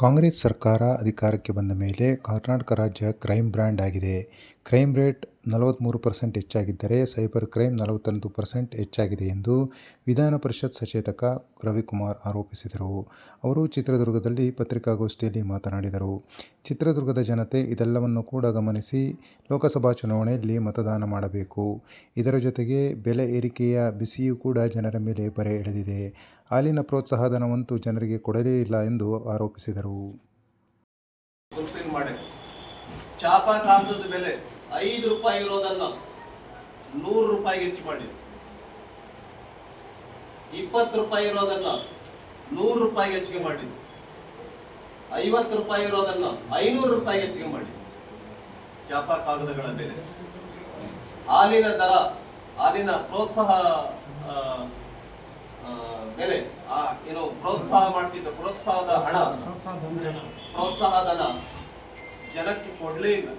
ಕಾಂಗ್ರೆಸ್ ಸರ್ಕಾರ ಅಧಿಕಾರಕ್ಕೆ ಬಂದ ಮೇಲೆ ಕರ್ನಾಟಕ ರಾಜ್ಯ ಕ್ರೈಮ್ ಬ್ರ್ಯಾಂಡ್ ಆಗಿದೆ. ಕ್ರೈಮ್ ರೇಟ್ 43% ಹೆಚ್ಚಾಗಿದ್ದರೆ ಸೈಬರ್ ಕ್ರೈಮ್ 41% ಹೆಚ್ಚಾಗಿದೆ ಎಂದು ವಿಧಾನ ಪರಿಷತ್ ಸಚೇತಕ ರವಿಕುಮಾರ್ ಆರೋಪಿಸಿದರು. ಅವರು ಚಿತ್ರದುರ್ಗದಲ್ಲಿ ಪತ್ರಿಕಾಗೋಷ್ಠಿಯಲ್ಲಿ ಮಾತನಾಡಿದರು. ಚಿತ್ರದುರ್ಗದ ಜನತೆ ಇದೆಲ್ಲವನ್ನು ಕೂಡ ಗಮನಿಸಿ ಲೋಕಸಭಾ ಚುನಾವಣೆಯಲ್ಲಿ ಮತದಾನ ಮಾಡಬೇಕು. ಇದರ ಜೊತೆಗೆ ಬೆಲೆ ಏರಿಕೆಯ ಬಿಸಿಯೂ ಕೂಡ ಜನರ ಮೇಲೆ ಬರೆ ಎಳೆದಿದೆ. ಹಾಲಿನ ಪ್ರೋತ್ಸಾಹಧನವಂತೂ ಜನರಿಗೆ ಕೊಡಲೇ ಇಲ್ಲ ಎಂದು ಆರೋಪಿಸಿದರು. ಚಾಪಾ ಕಾಗದದ ಬೆಲೆ ₹5 ಇರೋದನ್ನ ₹100 ಹೆಚ್ಚು ಮಾಡಿ, ₹20 ಇರೋದನ್ನ ₹100 ಹೆಚ್ಚಿಗೆ ಮಾಡಿ, ₹50 ಇರೋದನ್ನ ₹500 ಹೆಚ್ಚಿಗೆ ಮಾಡಿ. ಚಾಪಾ ಕಾಗದಗಳ ಬೆಲೆ, ಹಾಲಿನ ದರ, ಹಾಲಿನ ಪ್ರೋತ್ಸಾಹ ಬೆಲೆ, ಏನು ಪ್ರೋತ್ಸಾಹ ಮಾಡ್ತಿದ್ದ ಪ್ರೋತ್ಸಾಹದ ಹಣ, ಪ್ರೋತ್ಸಾಹಧನ ಜನಕ್ಕೆ ಕೊಡ್ಲೇ ಇಲ್ಲ.